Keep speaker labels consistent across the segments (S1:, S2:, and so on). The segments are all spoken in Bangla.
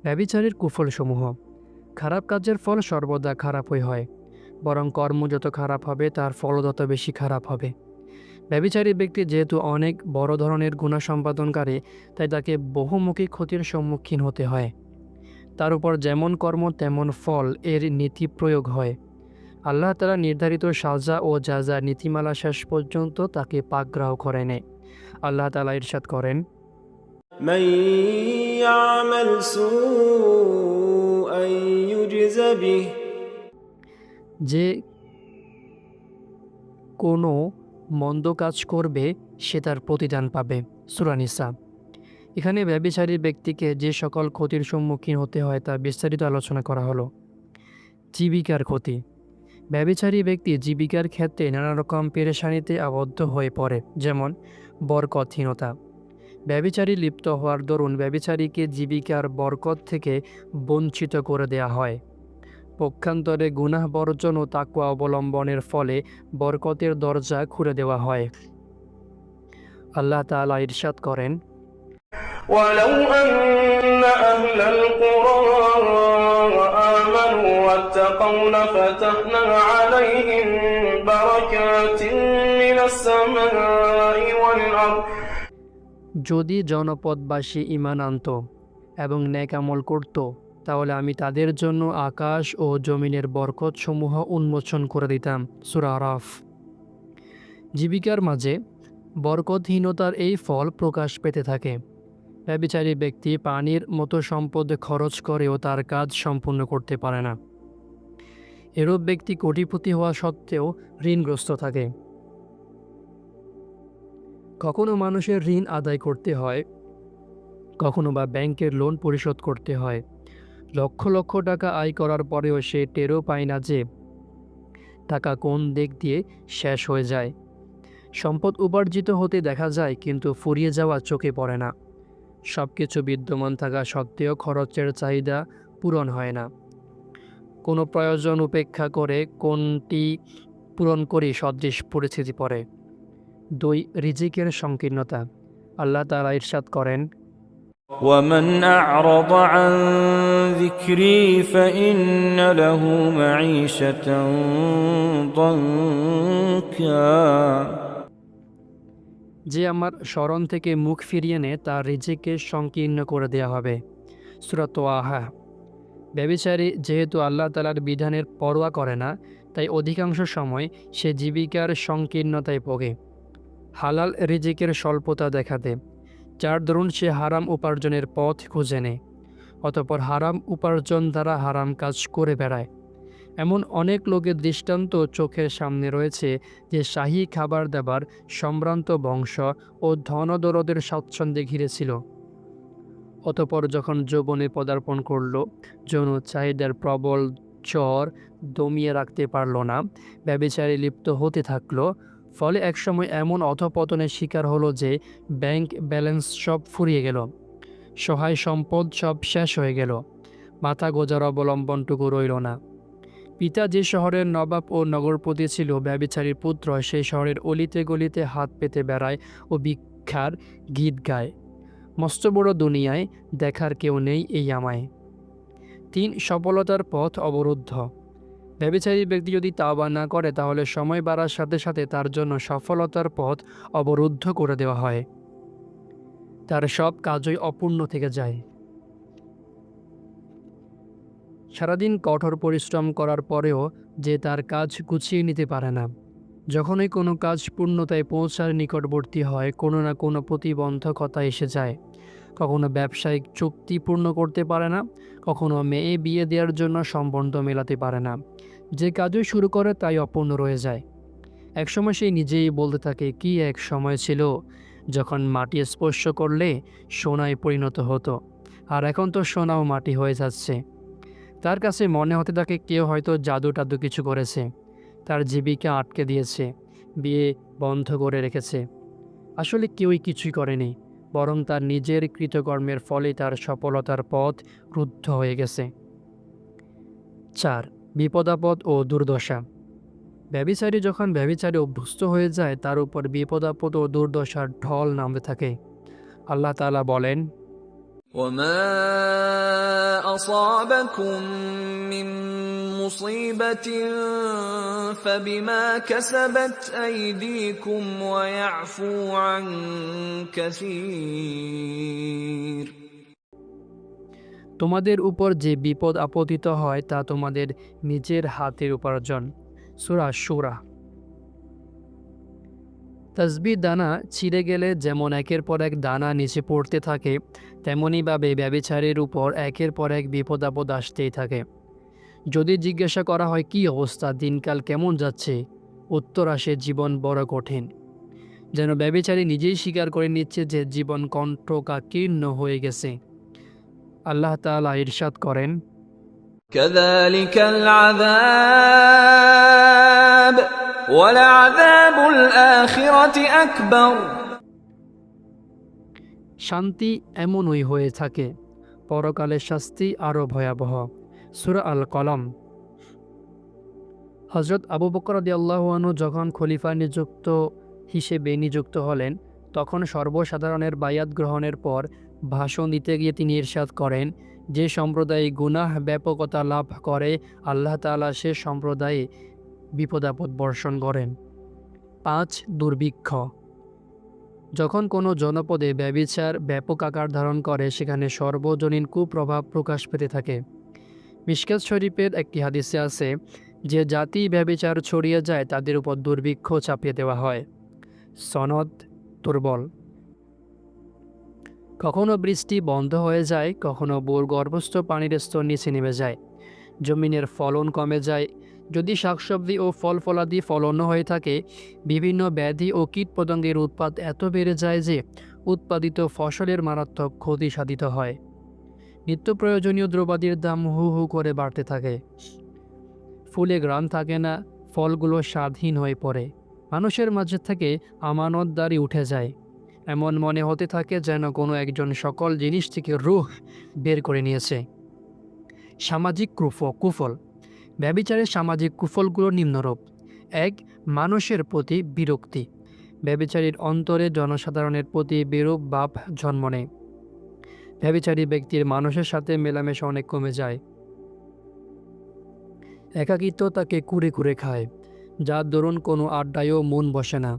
S1: ব্যভিচারীর কুফলসমূহ। খারাপ কাজের ফল সর্বদা খারাপই হয়, বরং কর্ম যত খারাপ হবে তার ফলও তত বেশি খারাপ হবে। ব্যভিচারী ব্যক্তি যেহেতু অনেক বড় ধরনের গুনাহ সম্পাদনকারী, তাই তাকে বহুমুখী ক্ষতির সম্মুখীন হতে হয়। তার উপর যেমন কর্ম তেমন ফল এর নীতি প্রয়োগ হয়। আল্লাহ তাআলা নির্ধারিত সাজা ও জাযা নীতিমালা শেষ পর্যন্ত তাকে পাকড়াও করে নেয়। আল্লাহ তাআলা ইরশাদ করেন,
S2: من يعمل سوءا يجز به
S1: যে কোনো মন্দ কাজ করবে সে তার প্রতিদান পাবে। সূরা নিসা। এখানে ব্যভিচারী ব্যক্তিকে যে সকল ক্ষতির সম্মুখীন হতে হয় তা বিস্তারিত আলোচনা করা হলো। জীবিকার ক্ষতি। ব্যভিচারী ব্যক্তি জীবিকার ক্ষেত্রে নানা রকম পেরেশানিতে আবদ্ধ হয়ে পড়ে, যেমন বরকতহীনতা। ব্যভিচারী লিপ্ত হওয়ার দরুন ব্যভিচারীকে জীবিকার বরকত থেকে বঞ্চিত করে দেয়া হয়। পক্ষান্তরে গুনাহ বর্জন ও তাকওয়া অবলম্বনের ফলে বরকতের দরজা খুলে দেওয়া হয়। আল্লাহ তাআলা ইরশাদ করেন,
S2: ولو أن أهل القرى آمنوا واتقوا لفتحنا عليهم بركات من السماء والأرض
S1: যদি জনপদবাসী ঈমান আনত এবং নেক আমল করত, তাহলে আমি তাদের জন্য আকাশ ও জমিনের বরকতসমূহ উন্মোচন করে দিতাম। সূরা আরাফ। জীবিকার মাঝে বরকতহীনতার এই ফল প্রকাশ পেতে থাকে। ব্যভিচারী ব্যক্তি পানির মতো সম্পদ খরচ করেও তার কাজ সম্পূর্ণ করতে পারে না। এরূপ ব্যক্তি কোটিপতি হওয়া সত্ত্বেও ঋণগ্রস্ত থাকে। কখনো মানুষের ঋণ আদায় করতে হয়, কখনো বা ব্যাংকের লোন পরিশোধ করতে হয়। লক্ষ লক্ষ টাকা আয় করার পরেও সে টেরও পায় না যে টাকা কোন দিক দিয়ে শেষ হয়ে যায়। সম্পদ উপার্জিত হতে দেখা যায়, কিন্তু ফুরিয়ে যাওয়া চোখে পড়ে না। সব কিছু বিদ্যমান থাকা সত্ত্বেও খরচের চাহিদা পূরণ হয় না। কোনো প্রয়োজন উপেক্ষা করে কোনটি পূরণ করেই সদৃশ পরিস্থিতি পড়ে। 2. রিজিকের সংকীর্ণতা। আল্লাহ তাআলা ইরশাদ করেন,
S2: ومن أعرض عن ذكري فإن له معيشة ضنكا
S1: যে আমার স্মরণ থেকে মুখ ফিরিয়ে নেয় তার রিজিককে সংকীর্ণ করে দেয়া হবে। সূরা তোয়াহা। ব্যভিচারী যেহেতু আল্লাহ তাআলার বিধানের পরোয়া করে না, তাই অধিকাংশ সময় সে জীবিকার সংকীর্ণতায় ভোগে। হালাল রিজিকের স্বল্পতা দেখাতে, যার দরুন সে হারাম উপার্জনের পথ খুঁজে নেয়, অতঃপর হারাম উপার্জন দ্বারা হারাম কাজ করে বেড়ায়। এমন অনেক লোকের দৃষ্টান্ত চোখের সামনে রয়েছে যে শাহী খাবার দাবার, সম্ভ্রান্ত বংশ ও ধনদরদের স্বাচ্ছন্দ্যে ঘিরেছিল। অতঃপর যখন যৌবনে পদার্পণ করল, যৌন চাহিদার প্রবল চর দমিয়ে রাখতে পারল না, ব্যভিচারে লিপ্ত হতে থাকলো। ফলে একসময় এমন অধঃপতনের শিকার হলো যে ব্যাংক ব্যালেন্স সব ফুরিয়ে গেল, সহায় সম্পদ সব শেষ হয়ে গেল, মাথা গোজার অবলম্বনটুকু রইল না। পিতা যে শহরের নবাব ও নগরপতি ছিল, ব্যভিচারীর পুত্র সেই শহরের অলিতে গলিতে হাত পেতে বেড়ায় ও ভিক্ষার গীত গায়। মস্ত বড় দুনিয়ায় দেখার কেউ নেই এই আমায়। 3. সফলতার পথ অবরুদ্ধ। ব্যভিচারী ব্যক্তি যদি তাওবা না করে, তাহলে সময় বাড়ার সাথে সাথে তার জন্য সফলতার পথ অবরুদ্ধ করে দেওয়া হয়। তার সব কাজই অপূর্ণ থেকে যায়। সারাদিন কঠোর পরিশ্রম করার পরেও যে তার কাজ গুছিয়ে নিতে পারে না। যখনই কোনো কাজ পূর্ণতায় পৌঁছার নিকটবর্তী হয়, কোনো না কোনো প্রতিবন্ধকতা এসে যায়। কখনো ব্যবসায়িক চুক্তি পূর্ণ করতে পারে না, কখনো মেয়ে বিয়ে দেওয়ার জন্য সম্বন্ধ মেলাতে পারে না। যে কাজই শুরু করে তাই অপূর্ণ রয়ে যায়। একসময় সে নিজেই বলতে থাকে, কি এক সময় ছিল যখন মাটি স্পর্শ করলে সোনায় পরিণত হতো, আর এখন তো সোনাও মাটি হয়ে যাচ্ছে। তার কাছে মনে হতে থাকে কেউ হয়তো জাদু টাদু কিছু করেছে, তার জীবিকা আটকে দিয়েছে, বিয়ে বন্ধ করে রেখেছে। আসলে কেউই কিছুই করেনি, বরং তার নিজের কৃতকর্মের ফলে তার সফলতার পথ রুদ্ধ হয়ে গেছে। 4. বিপদাপদ ও দুর্দশা। ব্যভিচারী যখন ব্যভিচারে অভ্যস্ত হয়ে যায়, তার উপর বিপদাপদ ও দুর্দশার ঢল নামতে থাকে। আল্লাহ তাআলা বলেন,
S3: وما أصابكم من مصيبة فبما كسبت أيديكم ويعفو عن كثير
S1: তোমাদের উপর যে বিপদ আপতিত হয় তা তোমাদের নিজের হাতের উপার্জন। সূরা শুরা। তাসবিহ দানা ছিঁড়ে গেলে যেমন একের পর এক দানা নিচে পড়তে থাকে, তেমনিভাবে ব্যভিচারের উপর একের পর এক বিপদ আপদ আসতেই থাকে। যদি জিজ্ঞাসা করা হয় কী অবস্থা, দিনকাল কেমন যাচ্ছে, উত্তর আসে জীবন বড় কঠিন। যেন ব্যভিচারী নিজেই স্বীকার করে নিচ্ছে যে জীবন কণ্ঠকাকীর্ণ হয়ে গেছে। আল্লাহ তাআলা ইরশাদ করেন,
S3: كذلك العذاب ولعذاب الآخرة أكبر
S1: শান্তি এমনই হয়ে থাকে, পরকালের শাস্তি আরও ভয়াবহ। সূরা আল কলম। হযরত আবু বকর রাদিয়াল্লাহু আনহু যখন খলিফা হিসেবে নিযুক্ত হলেন, তখন সর্বসাধারণের বায়াত গ্রহণের পর ভাষণ দিতে গিয়ে তিনি ইরশাদ করেন, যে সম্প্রদায় গুনাহ ব্যাপকতা লাভ করে আল্লাহ তাআলা সে সম্প্রদায়ে বিপদাপদ বর্ষণ করেন। 5. দুর্ভিক্ষ। যখন কোনো জনপদে ব্যভিচার ব্যাপক আকার ধারণ করে, সেখানে সর্বজনীন কুপ্রভাব প্রকাশ পেতে থাকে। মিশকাত শরীফের একটি হাদিসে আছে, যে জাতি ব্যভিচার ছড়িয়ে যায় তাদের উপর দুর্ভিক্ষ চাপিয়ে দেওয়া হয়। সনদ দুর্বল। কখনো বৃষ্টি বন্ধ হয়ে যায়, কখনো ভূগর্ভস্থ পানির স্তর নিচে নেমে যায়, জমিনের ফলন কমে যায়। যদি শাকসবজি ও ফল ফলাদি ফলন হয়ে থাকে, বিভিন্ন ব্যাধি ও কীটপতঙ্গের উৎপাত এত বেড়ে যায় যে উৎপাদিত ফসলের মারাত্মক ক্ষতি সাধিত হয়। নিত্য প্রয়োজনীয় দ্রব্যাদির দাম হু হু করে বাড়তে থাকে। ফুলে গ্রাম থাকে না, ফলগুলো স্বাদহীন হয়ে পড়ে। মানুষের মাঝে থেকে আমানতদারি উঠে যায়। এমন মনে হতে থাকে যেন কোনো একজন সকল জিনিস থেকে রূহ বের করে নিয়েছে। সামাজিক কুফল। ব্যভিচারের সামাজিক কুফলগুলো নিম্নরূপ। 1. মানুষের প্রতি বিরক্তি। ব্যভিচারীর অন্তরে জনসাধারণের প্রতি বিরূপ ভাব জন্ম নেয়। ব্যভিচারী ব্যক্তির মানুষের সাথে মেলামেশা অনেক কমে যায়। একাকিত্ব তাকে কুরে কুরে খায়, যার দরুন কোনো আড্ডায়ও মন বসে না।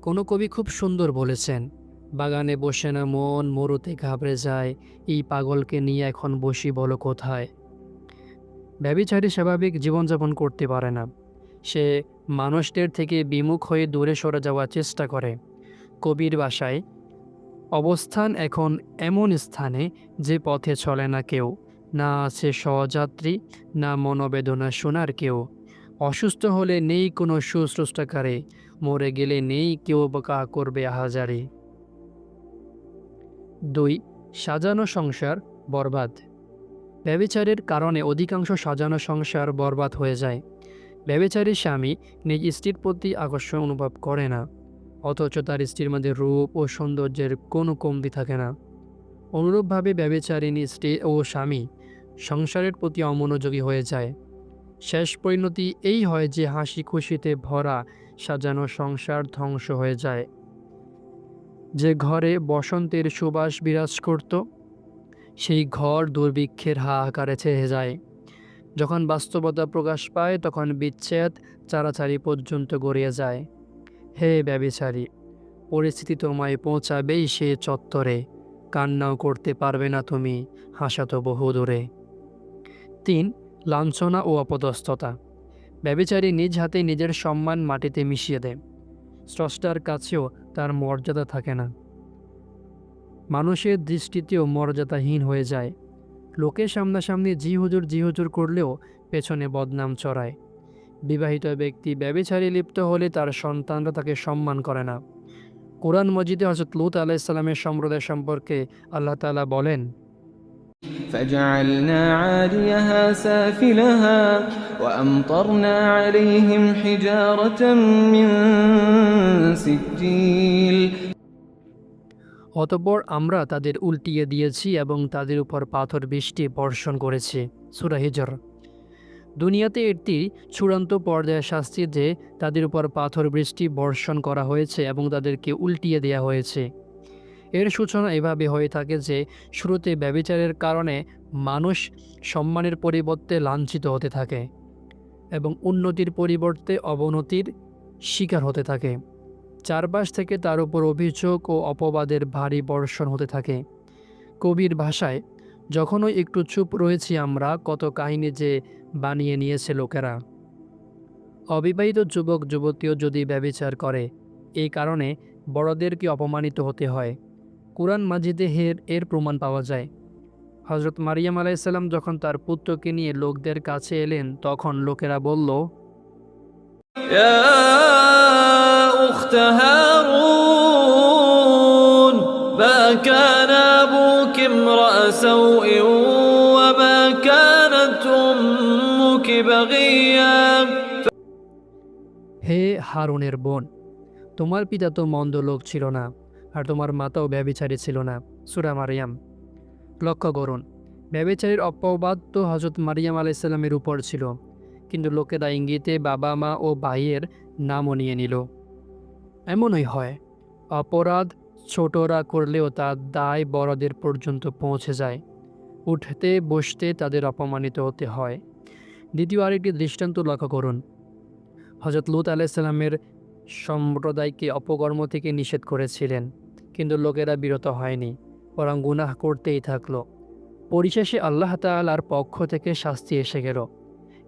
S1: কোনো কবি খুব সুন্দর বলেছেন, বাগানে বসে না মন, মরুতে ঘাবড়ে যায়, এই পাগলকে নিয়ে এখন বসি বলো কোথায়। ব্যভিচারী স্বাভাবিক জীবনযাপন করতে পারে না। সে মানুষদের থেকে বিমুখ হয়ে দূরে সরে যাওয়ার চেষ্টা করে। কবির ভাষায়, অবস্থান এখন এমন স্থানে যে পথে চলে না কেউ, না আছে সহযাত্রী, না মনোবেদনা শোনার কেউ। অসুস্থ হলে নেই কোনো শুশ্রূষাকারী, মরে গেলে নেই কেউ কা করবে আহাজারি। 2. সাজানো সংসার বরবাদ। ব্যভিচারের কারণে অধিকাংশ সাজানো সংসার বরবাদ হয়ে যায়। ব্যভিচারী স্বামী নিজ স্ত্রীর প্রতি আকর্ষণ অনুভব করে না, অথচ তার স্ত্রীর মধ্যে রূপ ও সৌন্দর্যের কোনো কমতি থাকে না। অনুরূপভাবে ব্যভিচারিণী স্ত্রী ও স্বামী সংসারের প্রতি অমনোযোগী হয়ে যায়। শেষ পরিণতি এই হয় যে হাসি খুশিতে ভরা সাজানো সংসার ধ্বংস হয়ে যায়। যে ঘরে বসন্তের সুবাস বিরাজ করত, সেই ঘর দুর্ভিক্ষের হাহাকারে ছেয়ে যায়। যখন বাস্তবতা প্রকাশ পায়, তখন বিচ্ছেদ চারাচারি পর্যন্ত গড়িয়ে যায়। হে ব্যভিচারী, পরিস্থিতি তোমায় পৌঁছাবেই সে চত্বরে, কান্নাও করতে পারবে না তুমি, হাসা তো বহু দূরে। 3. লাঞ্ছনা ও অপদস্থতা। ব্যভিচারী নিজ হাতে নিজের সম্মান মাটিতে মিশিয়ে দেয়। স্রষ্টার কাছেও তার মর্যাদা থাকে না, মানুষের দৃষ্টিতেও মর্যাদাহীন হয়ে যায়। লোকের সামনাসামনি জি হুজুর করলেও পেছনে বদনাম চড়ায়। বিবাহিত ব্যক্তি ব্যভিচারে লিপ্ত হলে তার সন্তানরা তাকে সম্মান করে না। কোরআন মজিদে হযরত লূত আলাইহিস সালামের সম্প্রদায় সম্পর্কে আল্লাহ তাআলা বলেন,
S3: فجعلنا عاليها سافلها وأمطرنا عليهم حجارة من سجيل
S1: অতঃপর আমরা তাদের উল্টিয়ে দিয়েছি এবং তাদের উপর পাথর বৃষ্টি বর্ষণ করেছি। সূরা হিজর। দুনিয়াতে এটি চূড়ান্ত পর্যায়ের শাস্তি যে তাদের উপর পাথর বৃষ্টি বর্ষণ করা হয়েছে এবং তাদেরকে উল্টিয়ে দেওয়া হয়েছে। এর সূচনা এভাবে হয়ে থাকে যে শুরুতে ব্যভিচারের কারণে মানুষ সম্মানের পরিবর্তে লাঞ্ছিত হতে থাকে এবং উন্নতির পরিবর্তে অবনতির শিকার হতে থাকে। চারপাশ থেকে তার উপর অভিযোগ ও অপবাদের ভারী বর্ষণ হতে থাকে। কবির ভাষায়, যখনই একটু চুপ রয়েছি আমরা, কত কাহিনী যে বানিয়ে নিয়েছে লোকেরা। অবিবাহিত যুবক যুবতীও যদি ব্যভিচার করে, এই কারণে বড়দেরকে অপমানিত হতে হয়। কুরআন মাজিদে এর প্রমাণ পাওয়া যায়। হজরত মারিয়াম আলাইসাল্লাম যখন তার পুত্রকে নিয়ে লোকদের কাছে এলেন, তখন লোকেরা বলল,
S3: يا أخت هارون ما كان أبوك امرأ سوء وما كانت أمك بغيا
S1: হে হারুনের বোন, তোমার পিতা তো মন্দ লোক ছিল না, আর তোমার মাতাও ব্যভিচারী ছিল না। সূরা মারিয়াম। লক্ষ্য করুন, ব্যভিচারীর অপবাদ তো হজরত মারিয়াম আলাইসাল্লামের উপর ছিল, কিন্তু লোকেরা ইঙ্গিতে বাবা মা ও ভাইয়ের নামও নিয়ে নিল। এমনই হয়, অপরাধ ছোটরা করলেও তার দায় বড়দের পর্যন্ত পৌঁছে যায়। উঠতে বসতে তাদের অপমানিত হতে হয়। দ্বিতীয় আরেকটি দৃষ্টান্ত লক্ষ্য করুন। হজরত লূত আলাইসাল্লামের সম্প্রদায়কে অপকর্ম থেকে নিষেধ করেছিলেন, কিন্তু লোকেরা বিরত হয়নি, বরং গুনাহ করতেই থাকলো। পরিশেষে আল্লাহ তাআলার পক্ষ থেকে শাস্তি এসে গেল।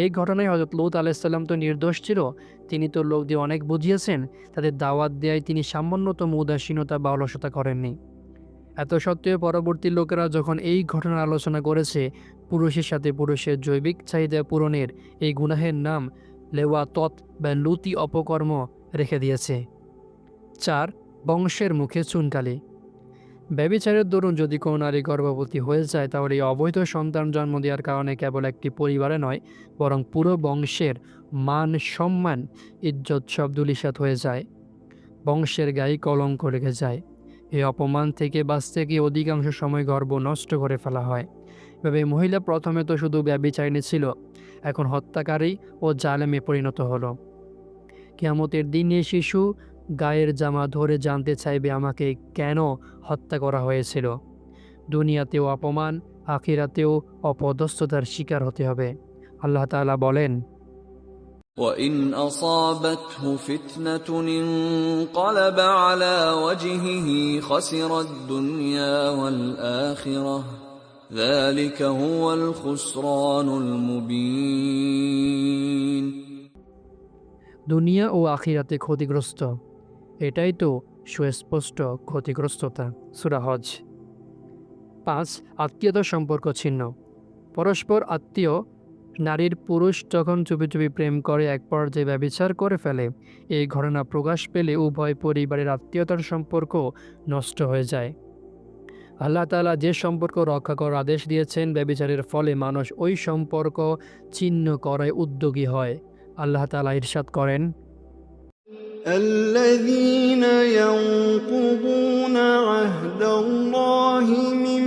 S1: এই ঘটনায় হজরত লূত আলাইসাল্লাম তো নির্দোষ ছিল, তিনি তো লোক দিয়ে অনেক বুঝিয়েছেন, তাদের দাওয়াত দেয় তিনি সামান্যতম উদাসীনতা বা অলসতা করেননি। এত সত্ত্বেও পরবর্তী লোকেরা যখন এই ঘটনার আলোচনা করেছে, পুরুষের সাথে পুরুষের জৈবিক চাহিদা পূরণের এই গুনাহের নাম লেওয়াতত বা লুতি অপকর্ম রেখে দিয়েছে। 4. বংশের মুখে চুনকালি। ব্যভিচারের দরুন যদি কোনো নারী গর্ভবতী হয়ে যায়, তাহলে এই অবৈধ সন্তান জন্ম দেওয়ার কারণে কেবল একটি পরিবারে নয়, বরং পুরো বংশের মান সম্মান ইজ্জত সব ধূলিসাৎ হয়ে যায়। বংশের গায়ে কলঙ্ক লেগে যায়। এই অপমান থেকে বাঁচতে গিয়ে অধিকাংশ সময় গর্ভ নষ্ট করে ফেলা হয়। এভাবে মহিলা প্রথমে তো শুধু ব্যভিচারিণী ছিল, এখন হত্যাকারী ও জালেমে পরিণত হলো। কিয়ামতের দিনে শিশু গায়ের জামা ধরে জানতে চাইবে আমাকে কেন হত্যা করা হয়েছিল। দুনিয়াতেও অপমান, আখিরাতেও অপদস্থতার শিকার হতে হবে। আল্লাহ তাআলা বলেন,
S3: وإن أصابته فتنة انقلب على وجهه خسر الدنيا والآخرة ذلك هو الخسران المبين
S1: দুনিয়া ও আখিরাতে ক্ষতিগ্রস্ত, এটাই তো সুস্পষ্ট ক্ষতিগ্রস্ততা। সূরা হজ। 5. আত্মীয়তার সম্পর্ক ছিন্ন। পরস্পর আত্মীয় নারীর পুরুষ যখন চুপি চুপি প্রেম করে এক পর্যায়ে ব্যভিচার করে ফেলে, এই ঘটনা প্রকাশ পেলে উভয় পরিবারের আত্মীয়তার সম্পর্ক নষ্ট হয়ে যায়। আল্লাহ তাআলা যে সম্পর্ক রক্ষা করার আদেশ দিয়েছেন, ব্যভিচারের ফলে মানুষ ওই সম্পর্ক ছিন্ন করায় উদ্যোগী হয়। আল্লাহ তাআলা ইরশাদ করেন,
S4: الذين ينقضون عهد الله من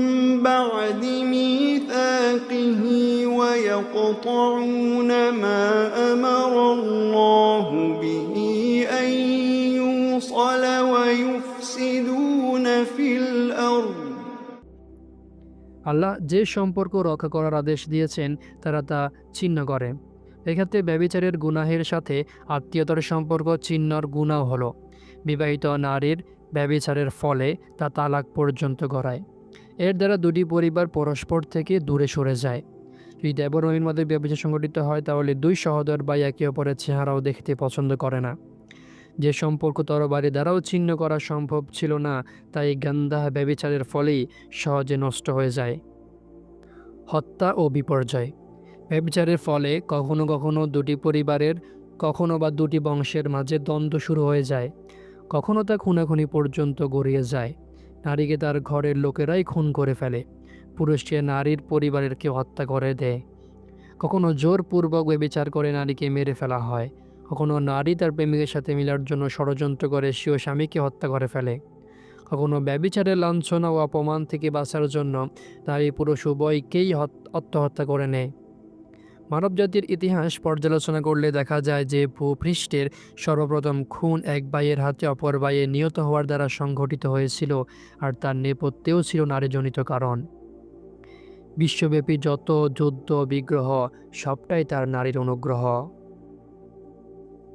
S4: بعد ميثاقه ويقطعون ما أمر الله به أن يوصل ويفسدون في الأرض
S1: আল্লাহ যে সম্পর্ক রক্ষা করার আদেশ দিয়েছেন তারা তা ছিন্ন করে। এক্ষেত্রে ব্যভিচারের গুনাহের সাথে আত্মীয়তার সম্পর্ক ছিন্নর গুনাহ হলো। বিবাহিত নারীর ব্যভিচারের ফলে তা তালাক পর্যন্ত গড়ায়। এর দ্বারা দুটি পরিবার পরস্পর থেকে দূরে সরে যায়। যদি দেবর নবীর মধ্যে ব্যভিচার সংঘটিত হয়, তাহলে দুই সহোদর ভাই একে অপরের চেহারাও দেখতে পছন্দ করে না। যে সম্পর্ক তরবারি দ্বারাও ছিন্ন করা সম্ভব ছিল না, তাই গান্ধা ব্যভিচারের ফলেই সহজে নষ্ট হয়ে যায়। হত্যা ও বিপর্যয়। ব্যভিচারের ফলে কখনো কখনো দুটি পরিবারের, কখনো বা দুটি বংশের মাঝে দ্বন্দ্ব শুরু হয়ে যায়। কখনো তা খুনাখুনি পর্যন্ত গড়িয়ে যায়। নারীকে তার ঘরের লোকেরাই খুন করে ফেলে, পুরুষকে নারীর পরিবারের কেউ হত্যা করে দেয়। কখনো জোরপূর্বক ব্যভিচার করে নারীকে মেরে ফেলা হয়। কখনো নারী তার প্রেমিকের সাথে মিলার জন্য ষড়যন্ত্র করে স্বীয় স্বামীকে হত্যা করে ফেলে। কখনো ব্যভিচারের লাঞ্ছনা ও অপমান থেকে বাঁচার জন্য নারী পুরুষ উভয়কেই আত্মহত্যা করে নেয়। মানবজাতির ইতিহাস পর্যালোচনা করলে দেখা যায় যে ভূপৃষ্ঠের সর্বপ্রথম খুন এক ভাইয়ের হাতে অপর ভাইয়ের নিহত হওয়ার দ্বারা সংঘটিত হয়েছিল, আর তার নেপথ্যেও ছিল নারীজনিত কারণ। বিশ্বব্যাপী যত যুদ্ধ বিগ্রহ সবটাই তার নারীর অনুগ্রহ।